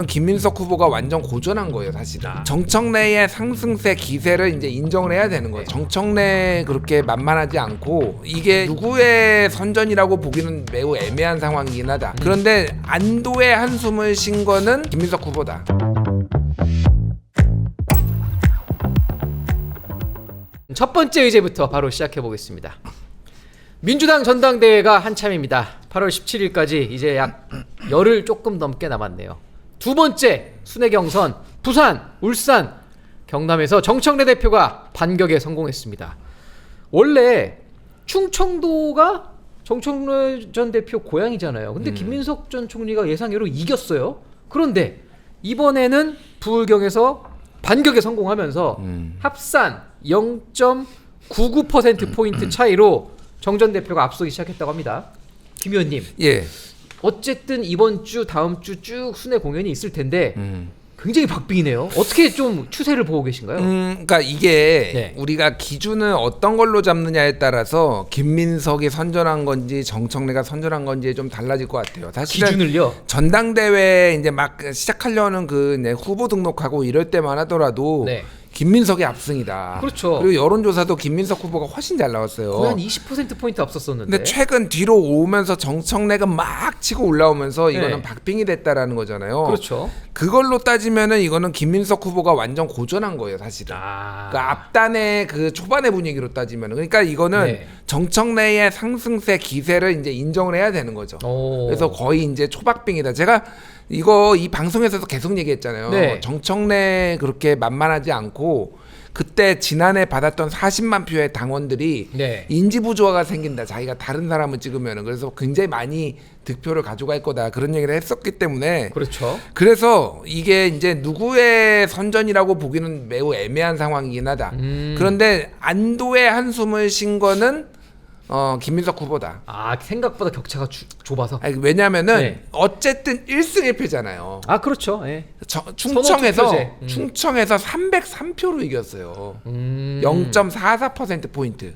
김민석 후보가 완전 고전한 거예요, 사실은. 정청래의 상승세 기세를 이제 인정을 해야 되는 거예요. 정청래 그렇게 만만하지 않고 이게 누구의 선전이라고 보기는 매우 애매한 상황이긴 하다. 그런데 안도의 한숨을 쉰 거는 김민석 후보다. 첫 번째 의제부터 바로 시작해 보겠습니다. 민주당 전당대회가 한참입니다. 8월 17일까지 이제 약 열흘 조금 넘게 남았네요. 두 번째 순회 경선 부산, 울산, 경남에서 정청래 대표가 반격에 성공했습니다. 원래 충청도가 정청래 전 대표 고향이잖아요. 근데 김민석 전 총리가 예상외로 이겼어요. 그런데 이번에는 부울경에서 반격에 성공하면서 합산 0.99%포인트 차이로 정 전 대표가 앞서기 시작했다고 합니다. 김 의원님. 예. 어쨌든 이번 주 다음 주 쭉 순회 공연이 있을 텐데 굉장히 박빙이네요. 어떻게 좀 추세를 보고 계신가요? 그러니까 이게 네. 우리가 기준을 어떤 걸로 잡느냐에 따라서 김민석이 선전한 건지 정청래가 선전한 건지 좀 달라질 것 같아요. 사실은 기준을요? 전당대회 이제 막 시작하려는 그 후보 등록하고 이럴 때만 하더라도 네. 김민석이 압승이다. 그렇죠. 그리고 여론조사도 김민석 후보가 훨씬 잘 나왔어요. 거의 한 20%포인트 앞섰었는데. 근데 최근 뒤로 오면서 정청래가 막 치고 올라오면서 이거는 네. 박빙이 됐다라는 거잖아요. 그렇죠. 그걸로 따지면은 이거는 김민석 후보가 완전 고전한 거예요, 사실은. 아. 그 앞단의 그 초반의 분위기로 따지면은, 그러니까 이거는 네. 정청래의 상승세 기세를 이제 인정을 해야 되는 거죠. 오. 그래서 거의 이제 초박빙이다. 제가 이거 이 방송에서도 계속 얘기했잖아요. 네. 정청래 그렇게 만만하지 않고 그때 지난해 받았던 40만 표의 당원들이 네. 인지 부조화가 생긴다. 자기가 다른 사람을 찍으면은. 그래서 굉장히 많이 득표를 가져갈 거다. 그런 얘기를 했었기 때문에. 그렇죠. 그래서 이게 이제 누구의 선전이라고 보기는 매우 애매한 상황이긴 하다. 그런데 안도의 한숨을 쉰 거는 김민석 후보다. 아, 생각보다 격차가 좁아서. 아니, 왜냐면은 네. 어쨌든 1승 1패잖아요. 아, 그렇죠. 예. 충청에서 선호 투표제. 충청에서 303표로 이겼어요. 0.44% 포인트.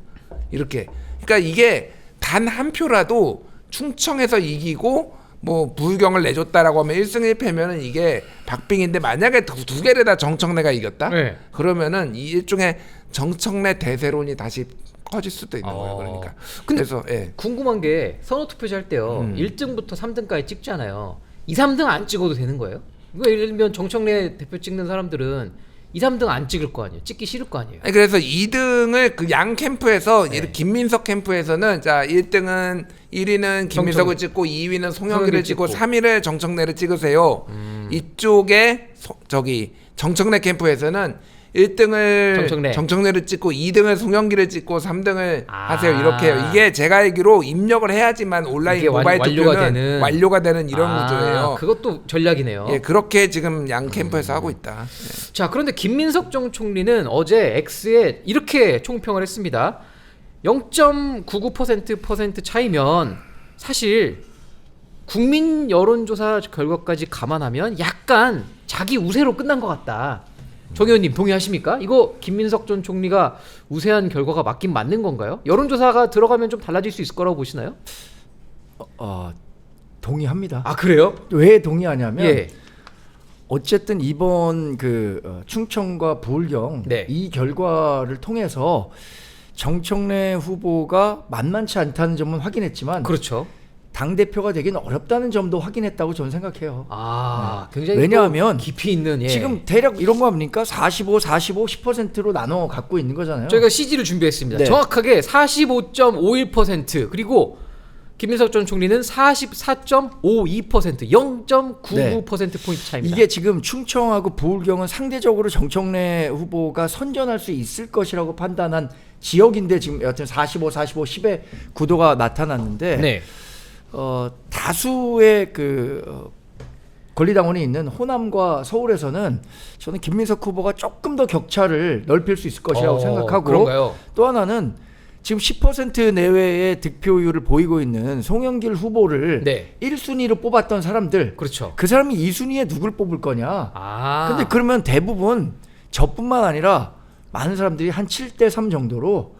이렇게. 그러니까 이게 단 한 표라도 충청에서 이기고 뭐 부울경을 내줬다라고 하면 1승 1패면은 이게 박빙인데 만약에 두 개를 다 정청래가 이겼다? 네. 그러면은 이 일종의 정청래 대세론이 다시 커질 수도 있는 거예요. 그러니까. 근데 그래서 예. 궁금한 게 선호 투표제 할 때요. 1등부터 3등까지 찍잖아요. 2, 3등 안 찍어도 되는 거예요? 이거 예를 들면 정청래 대표 찍는 사람들은 2, 3등 안 찍을 거 아니에요. 찍기 싫을 거 아니에요. 아니, 그래서 2등을 그 양 캠프에서 네. 김민석 캠프에서는 자 1등은 1위는 김민석을 찍고 2위는 송영길을 찍고 찍고. 3위를 정청래를 찍으세요. 이쪽에 저기 정청래 캠프에서는 1등을 정청래를 찍고 2등을 송영길을 찍고 3등을 하세요. 이렇게 해요. 이게 제가 알기로 입력을 해야지만 온라인 이게 모바일 완료가 투표는 완료가 되는 이런 구조예요. 그것도 전략이네요. 예, 그렇게 지금 양 캠프에서 하고 있다. 네. 자, 그런데 김민석 정 총리는 어제 X에 이렇게 총평을 했습니다. 0.99% 차이면 사실 국민 여론조사 결과까지 감안하면 약간 자기 우세로 끝난 것 같다. 정 의원님 동의하십니까? 이거 김민석 전 총리가 우세한 결과가 맞긴 맞는 건가요? 여론조사가 들어가면 좀 달라질 수 있을 거라고 보시나요? 동의합니다. 아, 그래요? 왜 동의하냐면 예. 어쨌든 이번 충청과 부울경 네. 이 결과를 통해서 정청래 후보가 만만치 않다는 점은 확인했지만 그렇죠. 당 대표가 되기는 어렵다는 점도 확인했다고 저는 생각해요. 아, 굉장히 왜냐하면 깊이 있는 지금 대략 이런 거 합니까? 45, 10%로 나눠 갖고 있는 거잖아요. 저희가 CG를 준비했습니다. 네. 정확하게 45.51% 그리고 김민석 전 총리는 44.52% 0.99%포인트 차이입니다. 이게 지금 충청하고 부울경은 상대적으로 정청래 후보가 선전할 수 있을 것이라고 판단한 지역인데 지금 여튼 45, 10의 구도가 나타났는데 네. 다수의 권리당원이 있는 호남과 서울에서는 저는 김민석 후보가 조금 더 격차를 넓힐 수 있을 것이라고 생각하고 그런가요? 또 하나는 지금 10% 내외의 득표율을 보이고 있는 송영길 후보를 네. 1순위로 뽑았던 사람들 그렇죠. 그 사람이 2순위에 누굴 뽑을 거냐. 아. 근데 그러면 대부분 저뿐만 아니라 많은 사람들이 한 7대3 정도로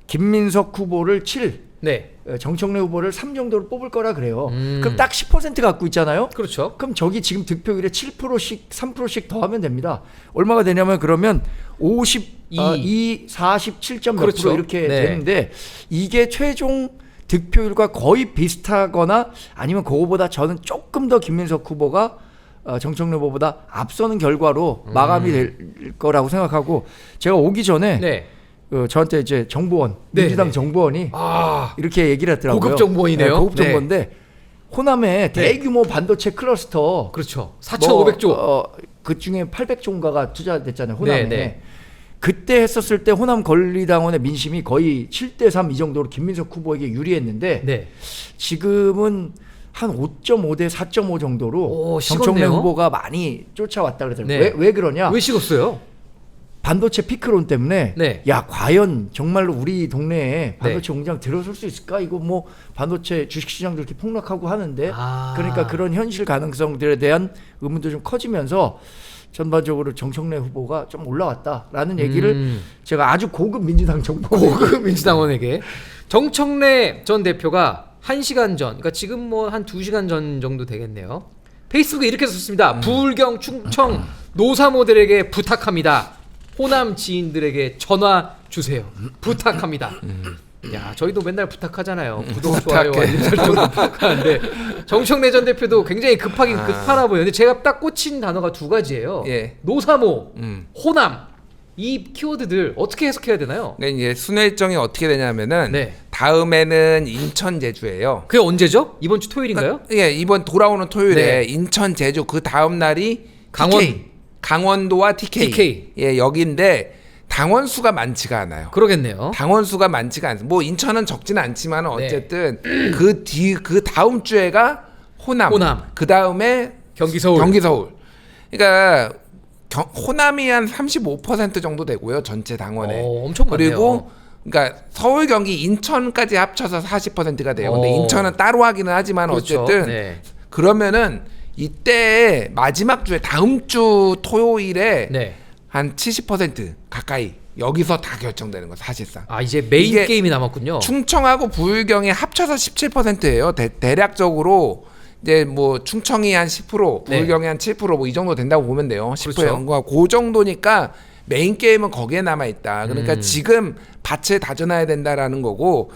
김민석 후보를 7, 네. 정청래 후보를 3 정도로 뽑을 거라 그래요. 그럼 딱 10% 갖고 있잖아요. 그렇죠. 그럼 저기 지금 득표율에 7%씩 3%씩 더하면 됩니다. 얼마가 되냐면 그러면 52, 47점 몇 그렇죠. 프로 이렇게 네. 되는데 이게 최종 득표율과 거의 비슷하거나 아니면 그거보다 저는 조금 더 김민석 후보가 정청래 후보보다 앞서는 결과로 마감이 될 거라고 생각하고 제가 오기 전에 네. 저한테 이제 정보원 네, 민주당 네. 정보원이 아, 이렇게 얘기를 했더라고요. 고급 정보원이네요. 네, 고급 네. 정보인데 호남에 대규모 반도체 클러스터 그렇죠. 4,500조. 그 중에 800조인가가 투자됐잖아요. 호남에. 네, 네. 그때 했었을 때 호남 권리당원의 민심이 거의 7대3 이 정도로 김민석 후보에게 유리했는데 네. 지금은 한 5.5 대 4.5 정도로 오, 정청래 식었네요. 후보가 많이 쫓아왔다 그러더라고요. 네. 왜 그러냐? 왜 식었어요? 반도체 피크론 때문에 네. 야 과연 정말로 우리 동네에 반도체 공장 들어설 수 있을까? 이거 뭐 반도체 주식시장도 이렇게 폭락하고 하는데 아. 그러니까 그런 현실 가능성들에 대한 의문도 좀 커지면서 전반적으로 정청래 후보가 좀 올라왔다라는 얘기를 제가 아주 고급 민주당 정보 고급 민주당원에게 정청래 전 대표가 1시간 전, 그러니까 지금 뭐 한 2시간 전 정도 되겠네요. 페이스북에 이렇게 썼습니다. 부울경 충청 노사모들에게 부탁합니다. 호남 지인들에게 전화 주세요. 부탁합니다. 야, 저희도 맨날 부탁하잖아요. 구독, 좋아요, 알림 설정도 부탁하는데 정청래 전 대표도 굉장히 급하긴 급하나 보여요. 근데 제가 딱 꽂힌 단어가 두 가지예요. 예. 노사모, 호남. 이 키워드들 어떻게 해석해야 되나요? 그러니까 이제 순회 일정이 어떻게 되냐면은 네. 다음에는 인천 제주예요. 그게 언제죠? 이번 주 토요일인가요? 예, 이번 돌아오는 토요일에 네. 인천 제주 그 다음 날이 강원. TK, 강원도와 TK. TK. 예, 여기인데 당원 수가 많지가 않아요. 그러겠네요. 당원 수가 많지가 않습니다. 뭐 인천은 적지는 않지만 네. 어쨌든 그 다음 주에가 호남. 호남. 그 다음에 경기 서울. 경기 서울. 그러니까 호남이 한 35% 정도 되고요. 전체 당원에. 엄청 많네요. 그리고 그러니까 서울, 경기, 인천까지 합쳐서 40%가 돼요. 근데 오. 인천은 따로 하기는 하지만 그렇죠. 어쨌든 네. 그러면은 이때 마지막 주에 다음 주 토요일에 네. 한 70% 가까이 여기서 다 결정되는 거 사실상. 아, 이제 메인 이게 게임이 남았군요. 충청하고 부울경이 합쳐서 17%예요. 대략적으로 이제 뭐 충청이 한 10%, 네. 부울경이 한 7% 뭐 이 정도 된다고 보면 돼요. 10%. 그렇죠. 그 정도니까 메인 게임은 거기에 남아 있다. 그러니까 지금 밭을 다져놔야 된다라는 거고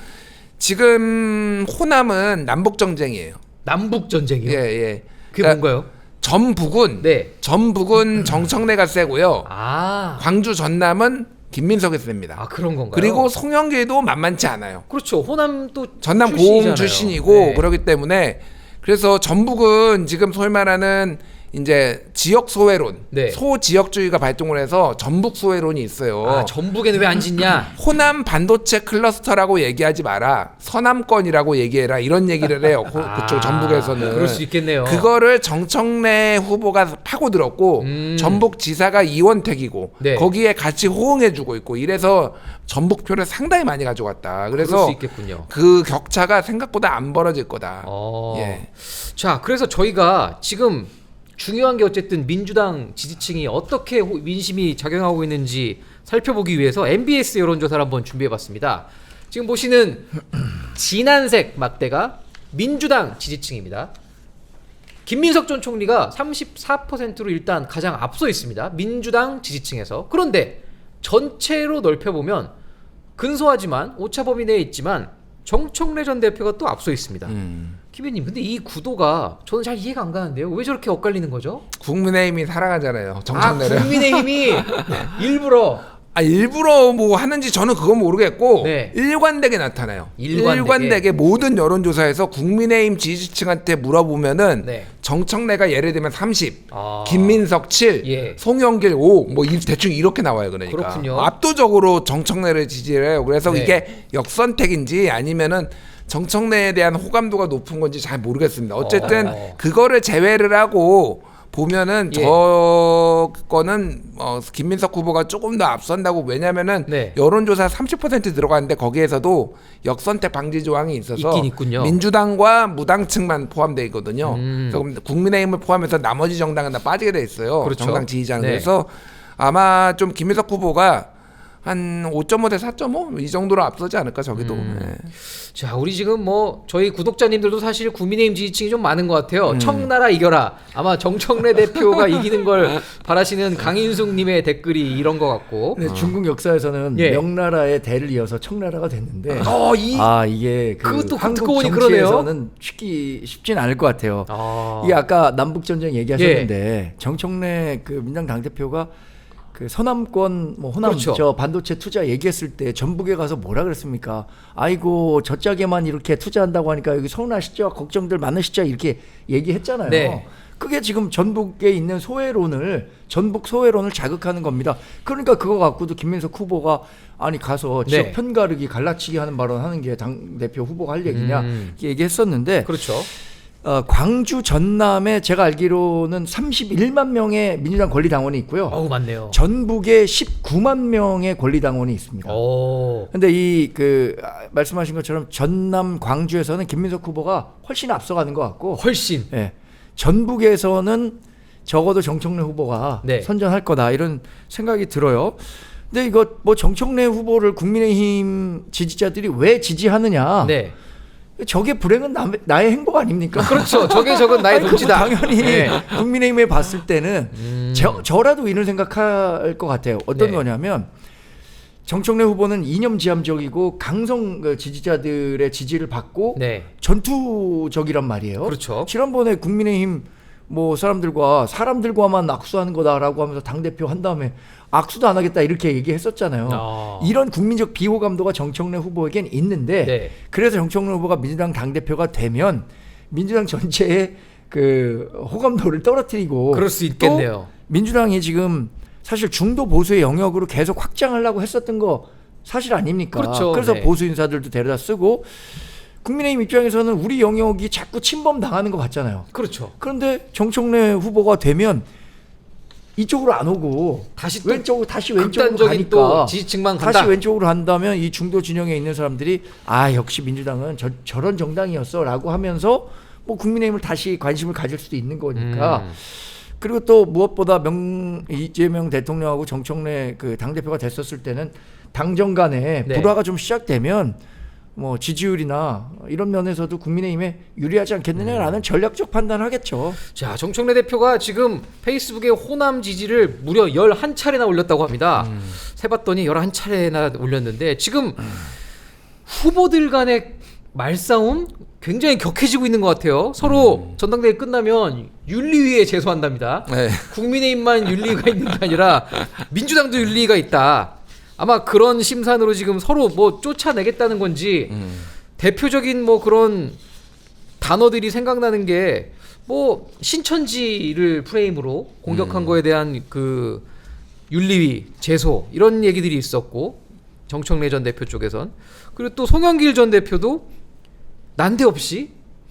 지금 호남은 남북 전쟁이에요. 남북 전쟁이요. 예, 예. 그게 그러니까 뭔가요? 전북은 네. 정청래가 세고요. 아. 광주 전남은 김민석이 셉니다. 아, 그런 건가요? 그리고 송영길도 만만치 않아요. 그렇죠. 호남도 전남 출신이잖아요. 고흥 출신이고 네. 그렇기 때문에 그래서 전북은 지금 소위 말하는 이제 지역 소외론, 네. 소지역주의가 발동을 해서 전북 소외론이 있어요. 아, 전북에는 왜 안 짓냐? 호남 반도체 클러스터라고 얘기하지 마라. 서남권이라고 얘기해라. 이런 얘기를 해요. 그쪽 전북에서는. 그럴 수 있겠네요. 그거를 정청래 후보가 파고들었고 전북 지사가 이원택이고 네. 거기에 같이 호응해주고 있고 이래서 전북표를 상당히 많이 가져갔다. 그럴 그래서 수 있겠군요. 그 격차가 생각보다 안 벌어질 거다. 예. 자, 그래서 저희가 지금 중요한 게 어쨌든 민주당 지지층이 어떻게 민심이 작용하고 있는지 살펴보기 위해서 MBS 여론조사를 한번 준비해봤습니다. 지금 보시는 진한색 막대가 민주당 지지층입니다. 김민석 전 총리가 34%로 일단 가장 앞서 있습니다. 민주당 지지층에서. 그런데 전체로 넓혀보면 근소하지만 오차 범위 내에 있지만 정청래 전 대표가 또 앞서 있습니다. 키비님, 근데 이 구도가 저는 잘 이해가 안 가는데요. 왜 저렇게 엇갈리는 거죠? 국민의힘이 사랑하잖아요. 정청래를. 국민의힘이 일부러 일부러 뭐 하는지 저는 그건 모르겠고 네. 일관되게 나타나요. 일관되게. 모든 여론조사에서 국민의힘 지지층한테 물어보면은 네. 정청래가 예를 들면 30, 아. 김민석 7, 예. 송영길 5, 뭐 대충 이렇게 나와요. 그러니까 그렇군요. 압도적으로 정청래를 지지해요. 그래서 네. 이게 역선택인지 아니면은 정청래에 대한 호감도가 높은 건지 잘 모르겠습니다. 어쨌든 그거를 제외를 하고 보면은 예. 저거는 김민석 후보가 조금 더 앞선다고. 왜냐면은 네. 여론조사 30% 들어가는데 거기에서도 역선택 방지 조항이 있어서 있긴 있군요. 민주당과 무당층만 포함되어 있거든요. 그래서 국민의힘을 포함해서 나머지 정당은 다 빠지게 돼 있어요. 그렇죠. 정당 지지자는. 네. 그래서 아마 좀 김민석 후보가 한 5.5 대 4.5 이 정도로 앞서지 않을까 저기도. 네. 자, 우리 지금 뭐 저희 구독자님들도 사실 국민의힘 지지층이 좀 많은 것 같아요. 청나라 이겨라. 아마 정청래 대표가 이기는 걸 바라시는 강인숙님의 댓글이 이런 것 같고. 근데 중국 역사에서는 예. 명나라의 대를 이어서 청나라가 됐는데 이게 그것도 한국 듣고 보니 정치에서는 쉽진 않을 것 같아요. 이게 아까 남북 전쟁 얘기하셨는데 정청래 그 민당 당 대표가 그 서남권 뭐 호남 그렇죠. 저 반도체 투자 얘기했을 때 전북에 가서 뭐라 그랬습니까? 아이고 저짝에만 이렇게 투자한다고 하니까 여기 서운하시죠? 걱정들 많으시죠? 이렇게 얘기했잖아요. 네. 그게 지금 전북에 있는 전북 소외론을 자극하는 겁니다. 그러니까 그거 갖고도 김민석 후보가 아니 가서 지역 네. 편가르기 갈라치기 하는 발언 하는 게 당대표 후보가 할 얘기냐 이렇게 얘기했었는데 그렇죠. 광주 전남에 제가 알기로는 31만 명의 민주당 권리당원이 있고요. 어우, 맞네요. 전북에 19만 명의 권리당원이 있습니다. 오. 근데 말씀하신 것처럼 전남 광주에서는 김민석 후보가 훨씬 앞서가는 것 같고 훨씬. 예. 전북에서는 적어도 정청래 후보가 네. 선전할 거다 이런 생각이 들어요. 근데 이거 뭐 정청래 후보를 국민의힘 지지자들이 왜 지지하느냐? 네. 저게 불행은 나의 행복 아닙니까? 그렇죠. 저건 나의 아니, 돈지다. 당연히 네. 국민의힘에 봤을 때는 저라도 이런 생각할 것 같아요. 어떤 네. 거냐면 정청래 후보는 이념지향적이고 강성 그 지지자들의 지지를 받고 네. 전투적이란 말이에요. 그렇죠. 지난번에 국민의힘 뭐 사람들과만 악수하는 거다라고 하면서 당대표 한 다음에 악수도 안 하겠다 이렇게 얘기했었잖아요. 이런 국민적 비호감도가 정청래 후보에겐 있는데 네. 그래서 정청래 후보가 민주당 당대표가 되면 민주당 전체의 그 호감도를 떨어뜨리고 그럴 수 있겠네요. 또 민주당이 지금 사실 중도 보수의 영역으로 계속 확장하려고 했었던 거 사실 아닙니까? 그렇죠. 그래서 네. 보수 인사들도 데려다 쓰고 국민의힘 입장에서는 우리 영역이 자꾸 침범 당하는 거 같잖아요. 그렇죠. 그런데 정청래 후보가 되면 이쪽으로 안 오고 다시 또 왼쪽으로 극단적인 가니까 또 지지층만 간다. 다시 왼쪽으로 한다면 이 중도 진영에 있는 사람들이 역시 민주당은 저런 정당이었어라고 하면서 뭐 국민의힘을 다시 관심을 가질 수도 있는 거니까. 그리고 또 무엇보다 이재명 대통령하고 정청래 그 당대표가 됐었을 때는 당정 간에 네. 불화가 좀 시작되면 뭐 지지율이나 이런 면에서도 국민의힘에 유리하지 않겠느냐라는 전략적 판단을 하겠죠. 자, 정청래 대표가 지금 페이스북에 호남 지지를 무려 11차례나 올렸다고 합니다. 세봤더니 11차례나 올렸는데 지금 후보들 간의 말싸움 굉장히 격해지고 있는 것 같아요. 서로 전당대회 끝나면 윤리위에 제소한답니다. 네. 국민의힘만 윤리위가 있는 게 아니라 민주당도 윤리위가 있다. 아마 그런 심산으로 지금 서로 뭐 쫓아내겠다는 건지 대표적인 뭐 그런 단어들이 생각나는 게 뭐 신천지를 프레임으로 공격한 거에 대한 그 윤리위 제소 이런 얘기들이 있었고 정청래 전 대표 쪽에선 그리고 또 송영길 전 대표도 난데없이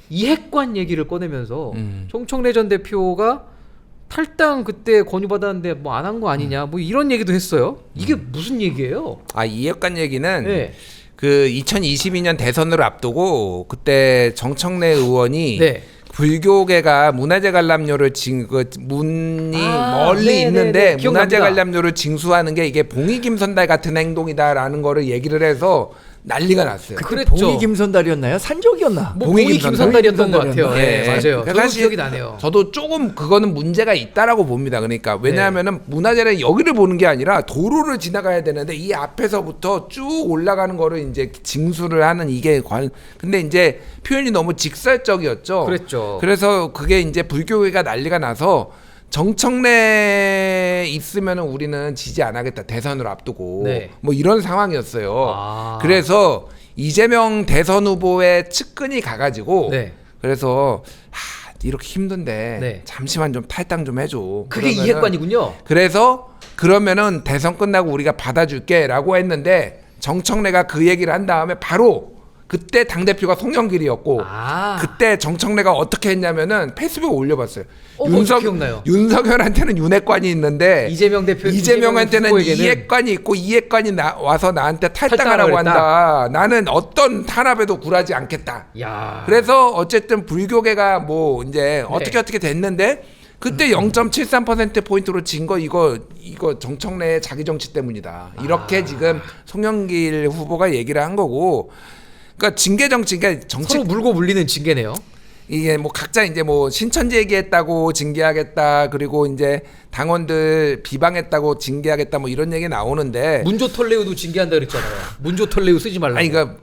이핵관 얘기를 꺼내면서 정청래 전 대표가 탈당 그때 권유받았는데 뭐 안 한 거 아니냐 뭐 이런 얘기도 했어요. 이게 무슨 얘기예요? 이핵관 얘기는 네. 그 2022년 대선을 앞두고 그때 정청래 의원이 네. 불교계가 문화재 관람료를 문이 멀리 네, 있는데 네, 네. 문화재 기억납니다. 관람료를 징수하는 게 이게 봉이김선달 같은 행동이다라는 거를 얘기를 해서 난리가 났어요. 그랬죠. 봉이 김선달이었나요? 산적이었나? 뭐 봉이 김선달이었던 것 같아요. 네. 네, 맞아요. 그러니까 저도 사실 기억이 나네요. 저도 조금 그거는 문제가 있다라고 봅니다. 그러니까 왜냐하면은 문화재는 여기를 보는 게 아니라 도로를 지나가야 되는데 이 앞에서부터 쭉 올라가는 거를 이제 징수를 하는 이게 근데 이제 표현이 너무 직설적이었죠. 그랬죠. 그래서 그게 이제 불교계가 난리가 나서 정청래 있으면은 우리는 지지 안 하겠다 대선을 앞두고 네. 뭐 이런 상황이었어요. 그래서 이재명 대선 후보의 측근이 가가지고 네. 그래서 이렇게 힘든데 네. 잠시만 좀 탈당 좀 해줘. 그게 그러면은 이핵관이군요. 그래서 그러면은 대선 끝나고 우리가 받아줄게라고 했는데 정청래가 그 얘기를 한 다음에 바로 그때 당대표가 송영길이었고 그때 정청래가 어떻게 했냐면은 페이스북에 올려봤어요. 기억나요. 윤석열한테는 윤핵관이 있는데 이재명한테는 후보에게는 이핵관이 있고 이핵관이 와서 나한테 탈당하라고 탈당을 한다. 나는 어떤 탄압에도 굴하지 않겠다. 야. 그래서 어쨌든 불교계가 뭐 이제 어떻게 됐는데 그때 0.73% 포인트로 진 거 이거 정청래의 자기 정치 때문이다. 이렇게 지금 송영길 후보가 얘기를 한 거고. 그러니까 징계 정치, 그러니까 정치 서로 물고 물리는 징계네요. 이게 뭐 각자 이제 뭐 신천지 얘기했다고 징계하겠다, 그리고 이제 당원들 비방했다고 징계하겠다, 뭐 이런 얘기 나오는데. 문조 톨레우도 징계한다 그랬잖아요. 문조 톨레우 쓰지 말라고. 아니 그러니까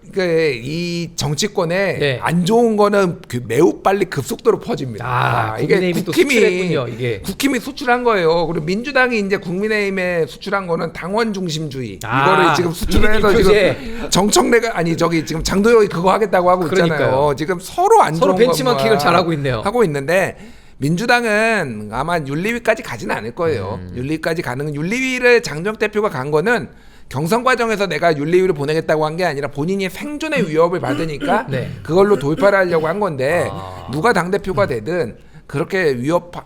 이 정치권에 네. 안 좋은 거는 매우 빨리 급속도로 퍼집니다. 국민의힘이 또 수출했군요. 이게 국힘이 수출한 거예요. 그리고 민주당이 이제 국민의힘에 수출한 거는 당원 중심주의. 아, 이거를 지금 수출을 해서 이미지 지금 정청래가 아니 저기 지금 장도혁이 그거 하겠다고 하고 있잖아요. 그러니까요. 지금 서로 안 서로 좋은 벤치마킹을 잘하고 있네요. 하고 있는데 민주당은 아마 윤리위까지 가지는 않을 거예요. 윤리위까지 가는 윤리위를 장정 대표가 간 거는 경선 과정에서 내가 윤리위를 보내겠다고 한 게 아니라 본인이 생존의 위협을 받으니까 네. 그걸로 돌파를 하려고 한 건데 누가 당 대표가 되든 그렇게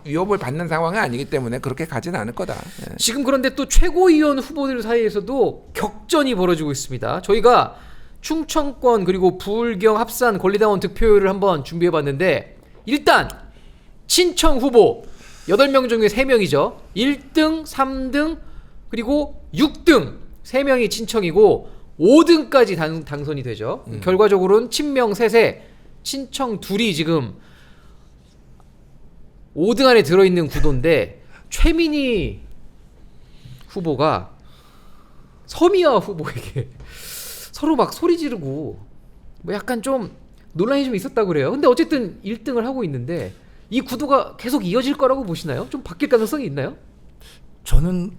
위협을 받는 상황이 아니기 때문에 그렇게 가지는 않을 거다. 예. 지금 그런데 또 최고위원 후보들 사이에서도 격전이 벌어지고 있습니다. 저희가 충청권 그리고 부울경 합산 권리당원 득표율을 한번 준비해봤는데 일단 친청 후보 8명 중에 3명이죠. 1등, 3등 그리고 6등 3명이 친청이고 5등까지 당선이 되죠. 결과적으로는 친명 셋에 친청 둘이 지금 5등 안에 들어있는 구도인데 최민희 후보가 서미아 후보에게 서로 막 소리 지르고 뭐 약간 좀 논란이 좀 있었다고 그래요. 근데 어쨌든 1등을 하고 있는데 이 구도가 계속 이어질 거라고 보시나요? 좀 바뀔 가능성이 있나요? 저는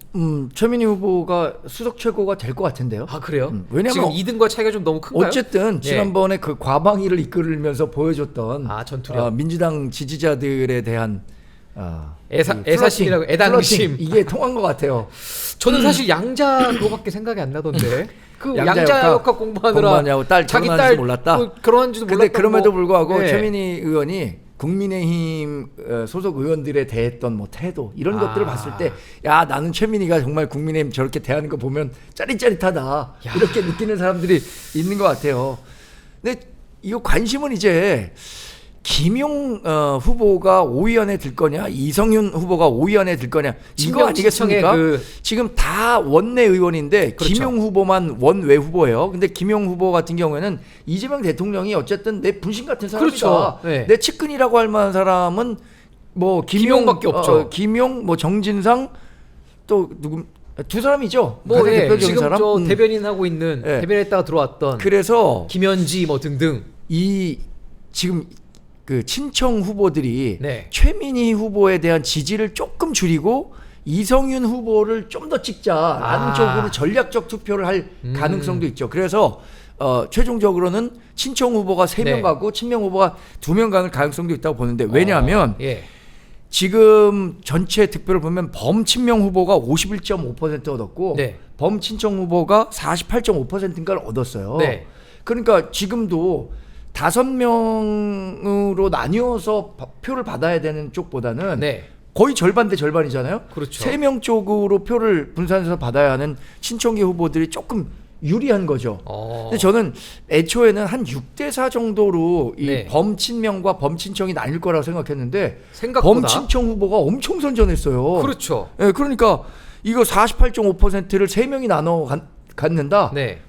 최민희 후보가 수석 최고가 될 것 같은데요. 아 그래요? 왜냐면 지금 2등과 차이가 좀 너무 큰가요? 어쨌든 지난번에 그 과방위를 이끌면서 보여줬던 전투력. 민주당 지지자들에 대한 애사심이라고 애당심. 이게 통한 것 같아요. 저는 사실 양자 그거밖에 생각이 안 나던데. 그 양자 양자 역학 역학 공부하느라 딸 자기 결혼하는지도 딸 몰랐다. 뭐 결혼한지도 근데 몰랐다. 그럼에도 불구하고 네. 최민희 의원이 국민의힘 소속 의원들에 대했던 뭐 태도 이런 것들을 봤을 때 야 나는 최민희가 정말 국민의힘 저렇게 대하는 거 보면 짜릿짜릿하다 이렇게 느끼는 사람들이 있는 것 같아요. 근데 이거 관심은 이제 김용 후보가 5위 안에 들 거냐 이성윤 후보가 5위 안에 들 거냐 이거 아니겠습니까? 지금 다 원내 의원인데 그렇죠. 김용 후보만 원외 후보예요. 근데 김용 후보 같은 경우에는 이재명 대통령이 어쨌든 내 분신 같은 사람이다. 그렇죠. 네. 내 측근이라고 할 만한 사람은 뭐 김용밖에 없죠. 김용, 뭐 정진상 또 누구 두 사람이죠. 뭐 가장 대표적인 지금 사람. 저 대변인 하고 있는 네. 대변했다가 들어왔던 그래서 김현지 뭐 등등. 이 지금 그 친청 후보들이 네. 최민희 후보에 대한 지지를 조금 줄이고 이성윤 후보를 좀 더 찍자라는 쪽으로 전략적 투표를 할 가능성도 있죠. 그래서 최종적으로는 친청 후보가 3명 네. 가고 친명 후보가 2명 가는 가능성도 있다고 보는데 왜냐하면 예. 지금 전체 득표를 보면 범친명 후보가 51.5% 얻었고 네. 범친청 후보가 48.5%인가를 얻었어요. 네. 그러니까 지금도 5명으로 나뉘어서 표를 받아야 되는 쪽보다는 네. 거의 절반 대 절반이잖아요. 그렇죠. 3명 쪽으로 표를 분산해서 받아야 하는 친청계 후보들이 조금 유리한 거죠. 근데 저는 애초에는 한 6대4 정도로 이 네. 범친명과 범친청이 나뉠 거라고 생각했는데 생각보다 범친청 후보가 엄청 선전했어요. 그렇죠. 네, 그러니까 이거 48.5%를 3명이 나눠 갖는다. 네.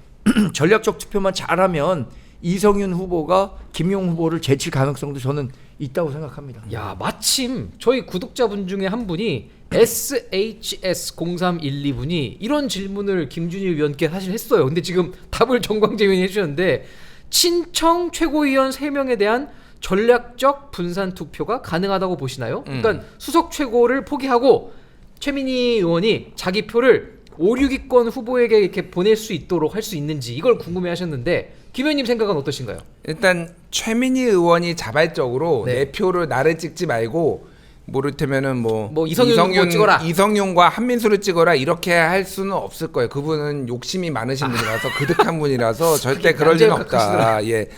전략적 투표만 잘하면 이성윤 후보가 김용 후보를 제칠 가능성도 저는 있다고 생각합니다. 야 마침 저희 구독자분 중에 한 분이 SHS0312분이 이런 질문을 김준일 위원께 사실 했어요. 근데 지금 답을 정광재 의원이 해주셨는데 친청 최고위원 3명에 대한 전략적 분산 투표가 가능하다고 보시나요? 그러니까 수석 최고를 포기하고 최민희 의원이 자기 표를 5, 6위권 후보에게 이렇게 보낼 수 있도록 할 수 있는지 이걸 궁금해하셨는데 김 의원님 생각은 어떠신가요? 일단 최민희 의원이 자발적으로 네. 내 표를 나를 찍지 말고 모르테면은 뭐 이성윤 후보 찍어라. 이성윤과 한민수를 찍어라 이렇게 할 수는 없을 거예요. 그분은 욕심이 많으신 분이라서 그득한 분이라서 절대 그럴 리는 없다. 예.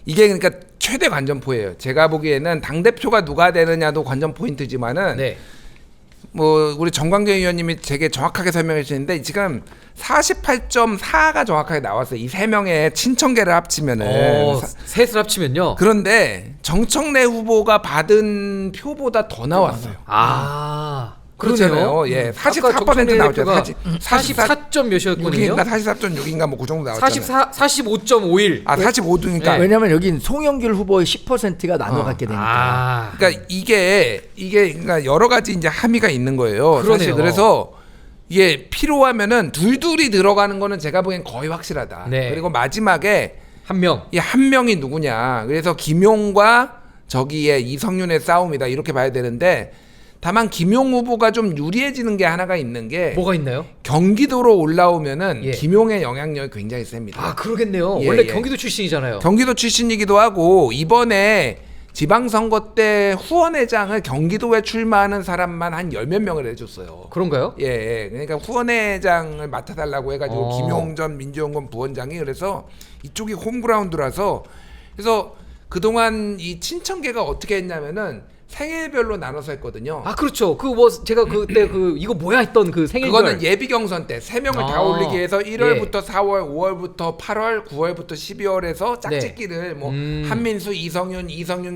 이게 그러니까 최대 관전 포예요. 제가 보기에는 당 대표가 누가 되느냐도 관전 포인트지만은 네. 뭐 우리 정광재 의원님이 되게 정확하게 설명해 주시는데 지금 48.4가 정확하게 나왔어요. 이 세 명의 친청계를 합치면은. 셋을 합치면요. 그런데 정청래 후보가 받은 표보다 더 나왔어요. 그러네요. 예, 아까 44% 나왔죠. 44점 몇이었거든요. 6인가 44.6인가 뭐 그 정도 나왔잖아요. 45.51. 45등이니까. 네. 왜냐면 여긴 송영길 후보의 10%가 나눠 갖게 되니까. 그러니까 이게 그러니까 여러 가지 이제 함의가 있는 거예요. 그러네요. 사실 그래서 이게 필요하면은 둘둘이 들어가는 거는 제가 보기엔 거의 확실하다. 네. 그리고 마지막에 한 명. 이 한 명이 누구냐. 그래서 김용과 저기에 이성윤의 싸움이다. 이렇게 봐야 되는데 다만 김용 후보가 좀 유리해지는 게 하나가 있는 게 뭐가 있나요? 경기도로 올라오면은 예. 김용의 영향력이 굉장히 셉니다. 그러겠네요. 예, 원래 예. 경기도 출신이잖아요. 경기도 출신이기도 하고 이번에 지방선거 때 후원회장을 경기도에 출마하는 사람만 한 10몇 명을 해줬어요. 그런가요? 예. 그러니까 후원회장을 맡아달라고 해가지고 어. 김용 전 민주연구원 부원장이 그래서 이쪽이 홈그라운드라서 그래서 그동안 이 친청계가 어떻게 했냐면은 생일별로 나눠서 했거든요. 그렇죠. 그 뭐 제가 그때 이거 뭐야 했던 그 생일별. 그거는 예비 경선 때 3명을 다 올리기 위해서 1월부터 4월, 5월부터 8월, 9월부터 12월에서 짝짓기를 뭐 한민수, 이성윤,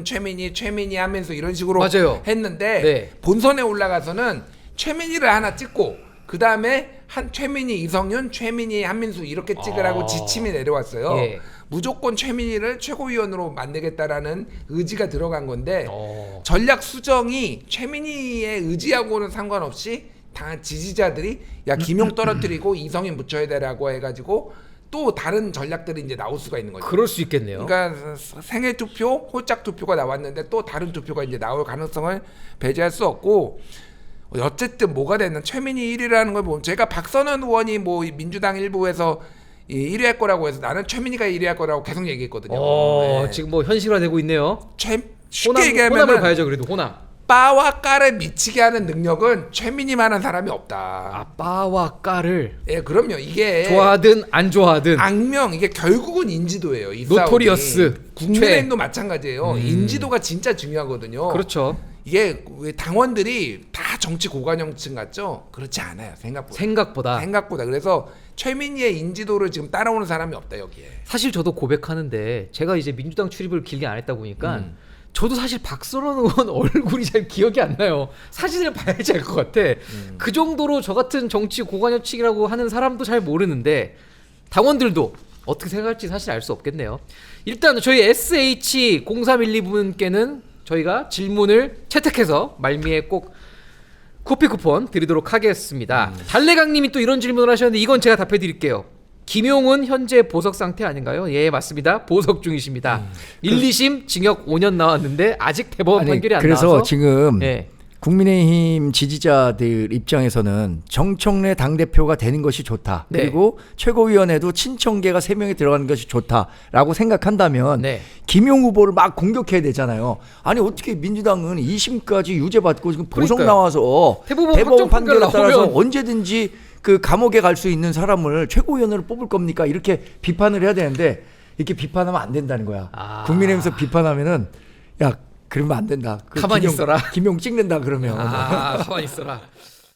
최민희, 한민수 이런 식으로 맞아요. 했는데 네. 본선에 올라가서는 최민희를 하나 찍고 그 다음에 최민희, 이성윤, 최민희, 한민수 이렇게 찍으라고 지침이 내려왔어요. 예. 무조건 최민희를 최고위원으로 만들겠다라는 의지가 들어간 건데 전략 수정이 최민희의 의지하고는 상관없이 다 지지자들이 야 김용 떨어뜨리고 이성윤 붙여야 되라고 해가지고 또 다른 전략들이 이제 나올 수가 있는 거죠. 그럴 수 있겠네요. 그러니까 생애 투표, 홀짝 투표가 나왔는데 또 다른 투표가 이제 나올 가능성을 배제할 수 없고 어쨌든 뭐가 됐든 최민희 1위라는 걸 보면 제가 박선원 의원이 뭐 민주당 일부에서 1위 할 거라고 해서 나는 최민희가 1위 할 거라고 계속 얘기했거든요. 네. 지금 뭐 현실화되고 있네요. 쉽게 얘기하면 호남을 봐야죠. 그래도 호남. 빠와 까를 미치게 하는 능력은 최민희만한 사람이 없다. 빠와 까를 예, 그럼요. 이게 좋아하든 안 좋아하든 악명 이게 결국은 인지도예요. 이 노토리어스, 싸움이. 국민의힘도 마찬가지예요. 인지도가 진짜 중요하거든요. 그렇죠. 이게 왜 당원들이 다 정치 고관여층 같죠? 그렇지 않아요. 생각보다. 그래서 최민희의 인지도를 지금 따라오는 사람이 없다 여기에. 사실 저도 고백하는데 제가 이제 민주당 출입을 길게 안 했다 보니까 저도 사실 박선원 의원 얼굴이 잘 기억이 안 나요. 사진을 봐야지 알 것 같아. 그 정도로 저 같은 정치 고관여층이라고 하는 사람도 잘 모르는데 당원들도 어떻게 생각할지 사실 알 수 없겠네요. 일단 저희 SH0312분께는 저희가 질문을 채택해서 말미에 꼭 커피 쿠폰 드리도록 하겠습니다. 달래강님이 또 이런 질문을 하셨는데 이건 제가 답해 드릴게요. 김용은 현재 보석 상태 아닌가요? 예, 맞습니다. 보석 중이십니다. 1, 2심 징역 5년 나왔는데 아직 대법원 판결이 안 그래서 나와서 지금 예. 국민의힘 지지자들 입장에서는 정청래 당대표가 되는 것이 좋다. 네. 그리고 최고위원회도 친청계가 3명이 들어가는 것이 좋다라고 생각한다면 네. 김용 후보를 막 공격해야 되잖아요. 아니 어떻게 민주당은 2심까지 유죄받고 지금 보석 그러니까요. 나와서 대법원 대법원 판결 판결에 따라서 나오면 언제든지 그 감옥에 갈 수 있는 사람을 최고위원으로 뽑을 겁니까? 이렇게 비판을 해야 되는데 이렇게 비판하면 안 된다는 거야. 국민의힘에서 비판하면은 야 그러면 안 된다. 가만히 있어라. 김용 찍는다 그러면. 가만히 있어라.